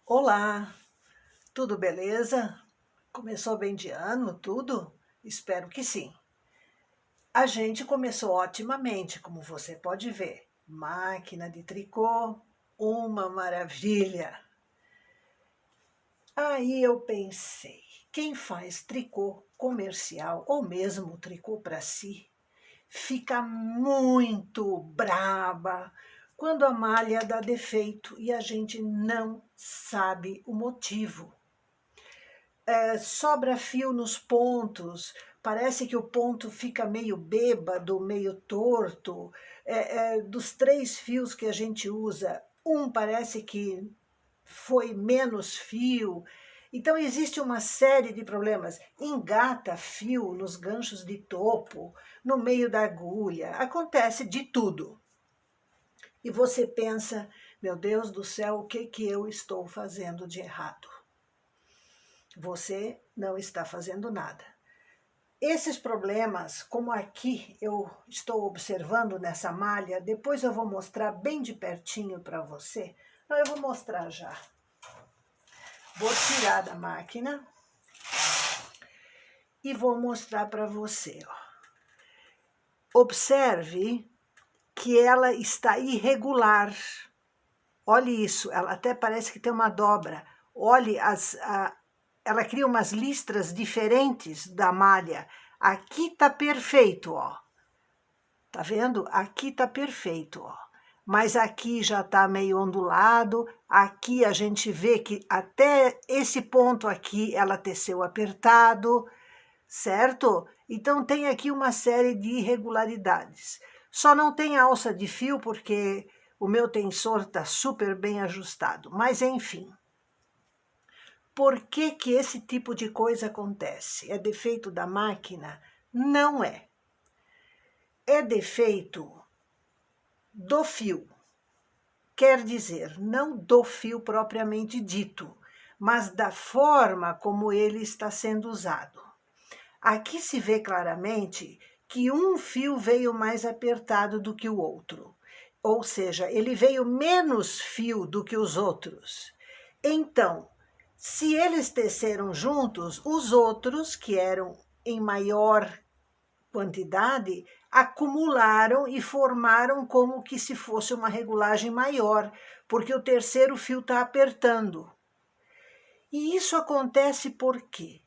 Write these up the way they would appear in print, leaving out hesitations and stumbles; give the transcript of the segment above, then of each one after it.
Olá, tudo beleza? Começou bem de ano, tudo? Espero que sim. A gente começou otimamente, como você pode ver. Máquina de tricô, uma maravilha. Aí eu pensei, quem faz tricô comercial ou mesmo tricô para si, fica muito braba quando a malha dá defeito e a gente não sabe o motivo. Sobra fio nos pontos, parece que o ponto fica meio bêbado, meio torto. Dos 3 fios que a gente usa, um parece que foi menos fio. Então, existe uma série de problemas. Engata fio nos ganchos de topo, no meio da agulha, acontece de tudo. E você pensa, meu Deus do céu, o que eu estou fazendo de errado? Você não está fazendo nada. Esses problemas, como aqui eu estou observando nessa malha, depois eu vou mostrar bem de pertinho para você. Não, eu vou mostrar já. Vou tirar da máquina e vou mostrar para você. Observe que ela está irregular. Olhe isso, ela até parece que tem uma dobra. Olhe, ela cria umas listras diferentes da malha. Aqui tá perfeito, ó. Tá vendo? Aqui tá perfeito, ó. Mas aqui já tá meio ondulado. Aqui a gente vê que até esse ponto aqui ela teceu apertado, certo? Então tem aqui uma série de irregularidades. Só não tem alça de fio porque o meu tensor tá super bem ajustado. Mas enfim. Por que esse tipo de coisa acontece? É defeito da máquina? Não é. É defeito do fio. Quer dizer, não do fio propriamente dito, mas da forma como ele está sendo usado. Aqui se vê claramente que um fio veio mais apertado do que o outro. Ou seja, ele veio menos fio do que os outros. Então, se eles teceram juntos, os outros, que eram em maior quantidade, acumularam e formaram como que se fosse uma regulagem maior, porque o terceiro fio está apertando. E isso acontece por quê?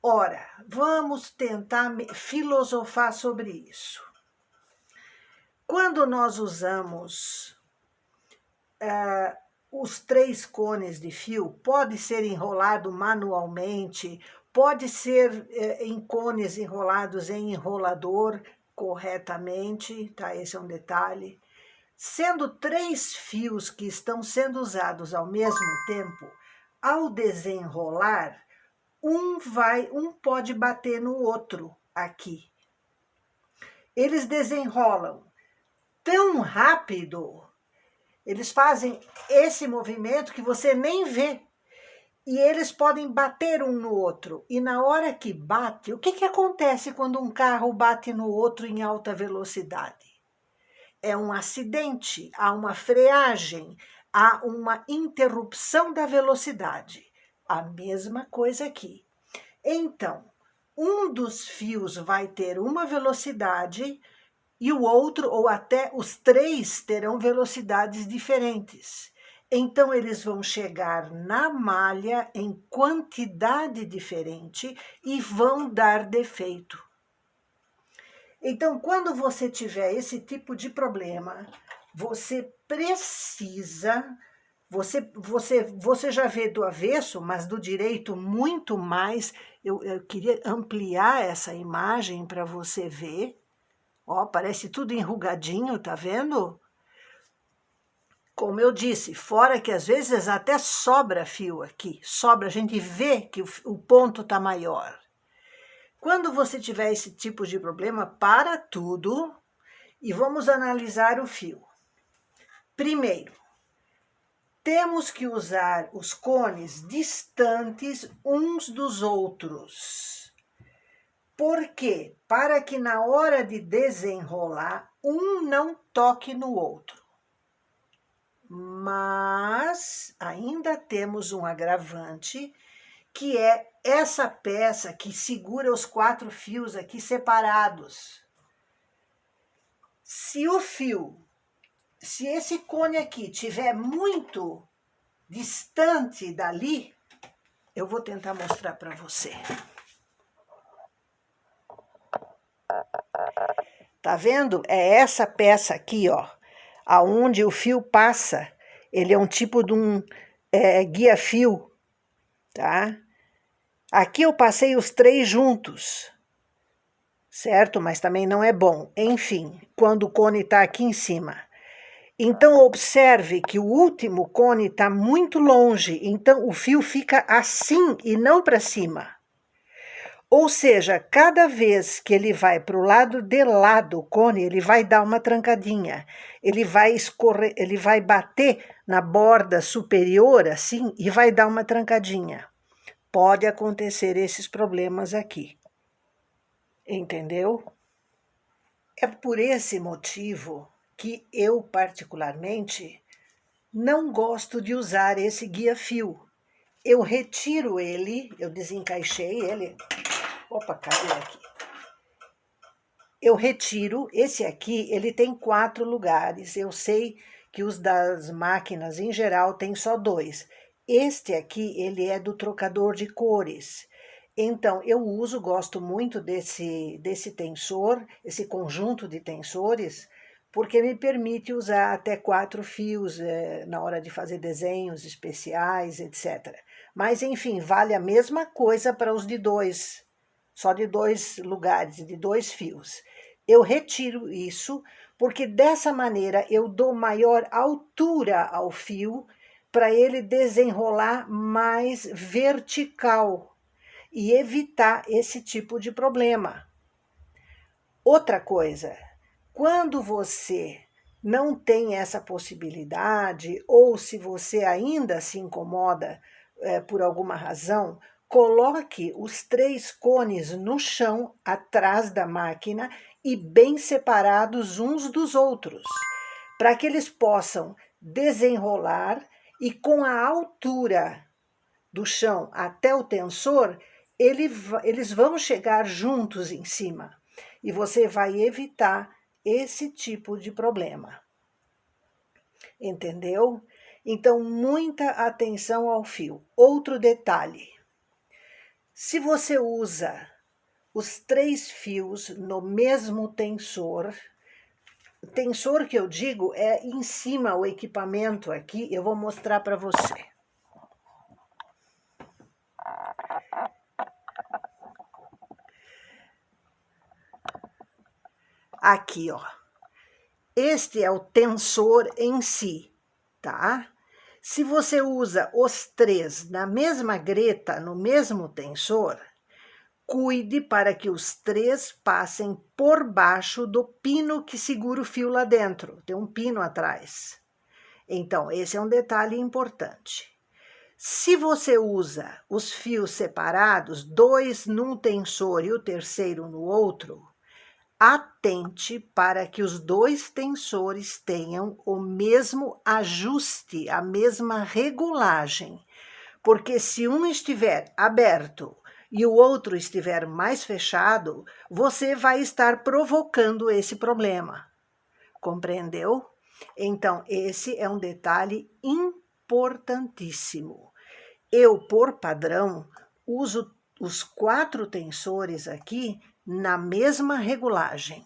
Ora, vamos tentar filosofar sobre isso. Quando nós usamos os 3 cones de fio, pode ser enrolado manualmente, pode ser em cones enrolados em enrolador corretamente, tá? Esse é um detalhe. Sendo 3 fios que estão sendo usados ao mesmo tempo, ao desenrolar, um pode bater no outro aqui. Eles desenrolam tão rápido, eles fazem esse movimento que você nem vê. E eles podem bater um no outro. E na hora que bate, o que acontece quando um carro bate no outro em alta velocidade? É um acidente, há uma freagem, há uma interrupção da velocidade. A mesma coisa aqui. Então, um dos fios vai ter uma velocidade e o outro, ou até os 3, terão velocidades diferentes. Então, eles vão chegar na malha em quantidade diferente e vão dar defeito. Então, quando você tiver esse tipo de problema, você precisa, você já vê do avesso, mas do direito muito mais. Eu queria ampliar essa imagem para você ver. Ó, parece tudo enrugadinho, tá vendo? Como eu disse, fora que às vezes até sobra fio aqui, sobra, a gente vê que o ponto tá maior. Quando você tiver esse tipo de problema, para tudo e vamos analisar o fio. Primeiro, temos que usar os cones distantes uns dos outros. Por quê? Para que na hora de desenrolar, um não toque no outro. Mas Mas ainda temos um agravante, que é essa peça que segura os 4 fios aqui separados. Se esse cone aqui estiver muito distante dali, eu vou tentar mostrar para você. Tá vendo? É essa peça aqui, ó, aonde o fio passa. Ele é um tipo de um guia-fio, tá? Aqui eu passei os 3 juntos, certo? Mas também não é bom. Enfim, quando o cone tá aqui em cima. Então, observe que o último cone está muito longe, então o fio fica assim e não para cima. Ou seja, cada vez que ele vai para o lado de lá do cone, ele vai dar uma trancadinha. Ele vai escorrer, ele vai bater na borda superior assim e vai dar uma trancadinha. Pode acontecer esses problemas aqui. Entendeu? É por esse motivo que eu, particularmente, não gosto de usar esse guia-fio. Eu retiro ele, eu desencaixei ele. Opa, cadê aqui? Eu retiro, esse aqui, ele tem 4 lugares. Eu sei que os das máquinas, em geral, tem só 2. Este aqui, ele é do trocador de cores. Então, eu uso, gosto muito desse tensor, esse conjunto de tensores, porque me permite usar até 4 fios na hora de fazer desenhos especiais, etc. Mas, enfim, vale a mesma coisa para os de 2, só de 2 lugares, de 2 fios. Eu retiro isso, porque dessa maneira eu dou maior altura ao fio, para ele desenrolar mais vertical e evitar esse tipo de problema. Outra coisa, quando você não tem essa possibilidade, ou se você ainda se incomoda por alguma razão, coloque os 3 cones no chão, atrás da máquina, e bem separados uns dos outros, para que eles possam desenrolar e com a altura do chão até o tensor, eles vão chegar juntos em cima. E você vai evitar esse tipo de problema. Entendeu? Então, muita atenção ao fio. Outro detalhe. Se você usa os 3 fios no mesmo tensor, o tensor que eu digo é em cima o equipamento aqui, eu vou mostrar para você. Aqui, ó. Este é o tensor em si, tá? Se você usa os 3 na mesma greta, no mesmo tensor, cuide para que os 3 passem por baixo do pino que segura o fio lá dentro. Tem um pino atrás. Então, esse é um detalhe importante. Se você usa os fios separados, 2 num tensor e o terceiro no outro, atente para que os 2 tensores tenham o mesmo ajuste, a mesma regulagem. Porque se um estiver aberto e o outro estiver mais fechado, você vai estar provocando esse problema. Compreendeu? Então, esse é um detalhe importantíssimo. Eu, por padrão, uso os 4 tensores aqui na mesma regulagem,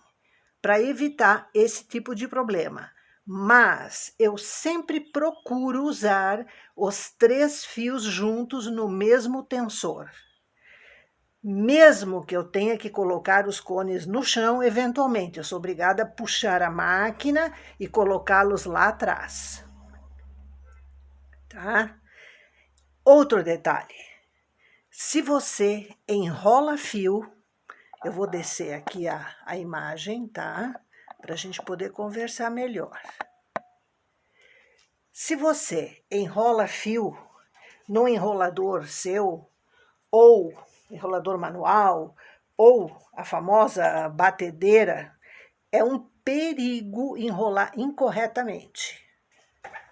para evitar esse tipo de problema. Mas eu sempre procuro usar os 3 fios juntos no mesmo tensor. Mesmo que eu tenha que colocar os cones no chão, eventualmente, eu sou obrigada a puxar a máquina e colocá-los lá atrás. Tá? Outro detalhe. Se você enrola fio, eu vou descer aqui a imagem, tá? Para a gente poder conversar melhor. Se você enrola fio no enrolador seu, ou enrolador manual, ou a famosa batedeira, é um perigo enrolar incorretamente.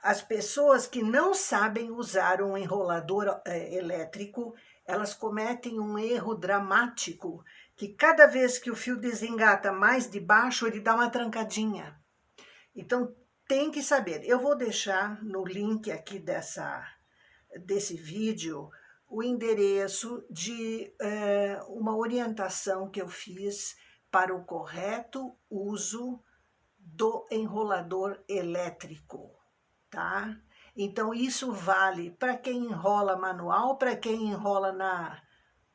As pessoas que não sabem usar um enrolador elétrico, elas cometem um erro dramático, que cada vez que o fio desengata mais de baixo, ele dá uma trancadinha. Então, tem que saber. Eu vou deixar no link aqui desse vídeo o endereço de uma orientação que eu fiz para o correto uso do enrolador elétrico, tá? Então, isso vale para quem enrola manual, para quem enrola na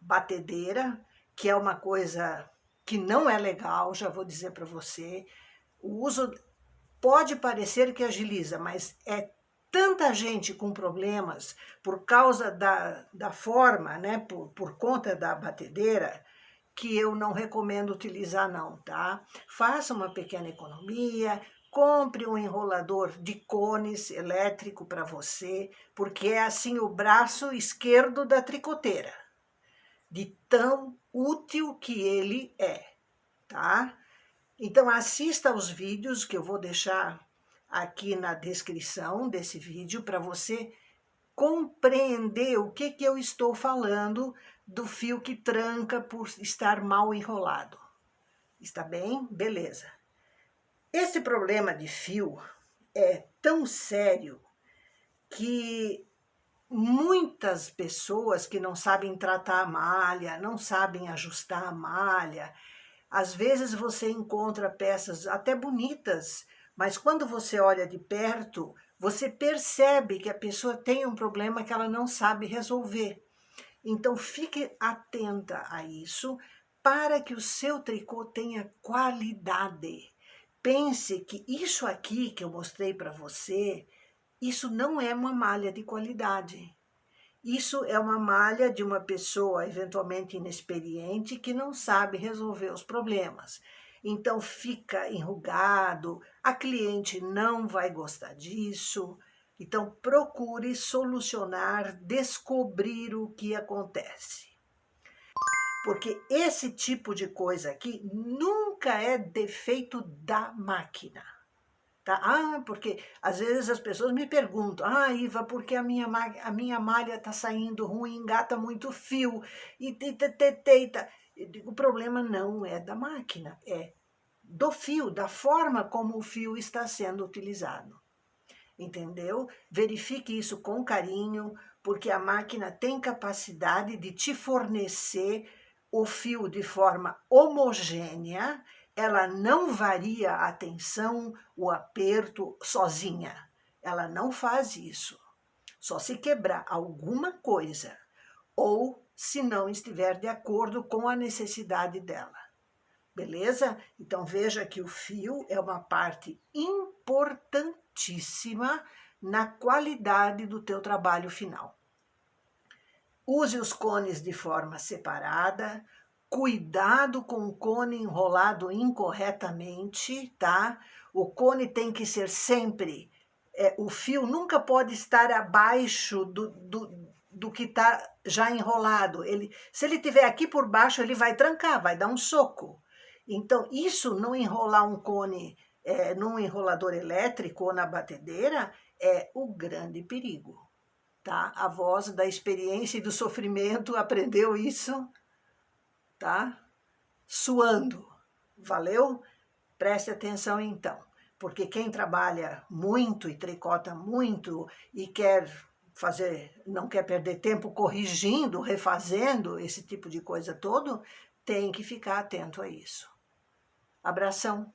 batedeira, que é uma coisa que não é legal, já vou dizer para você. O uso pode parecer que agiliza, mas é tanta gente com problemas por causa da forma, né, por conta da batedeira, que eu não recomendo utilizar não, tá? Faça uma pequena economia, compre um enrolador de cones elétrico para você, porque é assim o braço esquerdo da tricoteira, de tão útil que ele é, tá? Então assista aos vídeos que eu vou deixar aqui na descrição desse vídeo para você compreender o que eu estou falando do fio que tranca por estar mal enrolado. Está bem? Beleza. Esse problema de fio é tão sério que muitas pessoas que não sabem tratar a malha, não sabem ajustar a malha, às vezes você encontra peças até bonitas, mas quando você olha de perto, você percebe que a pessoa tem um problema que ela não sabe resolver. Então fique atenta a isso para que o seu tricô tenha qualidade. Pense que isso aqui que eu mostrei para você, isso não é uma malha de qualidade. Isso é uma malha de uma pessoa eventualmente inexperiente que não sabe resolver os problemas. Então fica enrugado, a cliente não vai gostar disso. Então procure solucionar, descobrir o que acontece. Porque esse tipo de coisa aqui nunca é defeito da máquina. Tá? Ah, porque às vezes as pessoas me perguntam, Iva, por que a minha malha está saindo ruim, engata muito fio, e o problema não é da máquina, é do fio, da forma como o fio está sendo utilizado. Entendeu? Verifique isso com carinho, porque a máquina tem capacidade de te fornecer o fio de forma homogênea, ela não varia a tensão, o aperto sozinha. Ela não faz isso. Só se quebrar alguma coisa, ou se não estiver de acordo com a necessidade dela. Beleza? Então veja que o fio é uma parte importantíssima na qualidade do teu trabalho final. Use os cones de forma separada, cuidado com o cone enrolado incorretamente, tá? O cone tem que ser sempre, o fio nunca pode estar abaixo do que está já enrolado. Se ele estiver aqui por baixo, ele vai trancar, vai dar um soco. Então, isso não enrolar um cone num enrolador elétrico ou na batedeira é o grande perigo, tá? A voz da experiência e do sofrimento aprendeu isso, tá? Suando. Valeu? Preste atenção então, porque quem trabalha muito e tricota muito e não quer perder tempo corrigindo, refazendo esse tipo de coisa todo, tem que ficar atento a isso. Abração.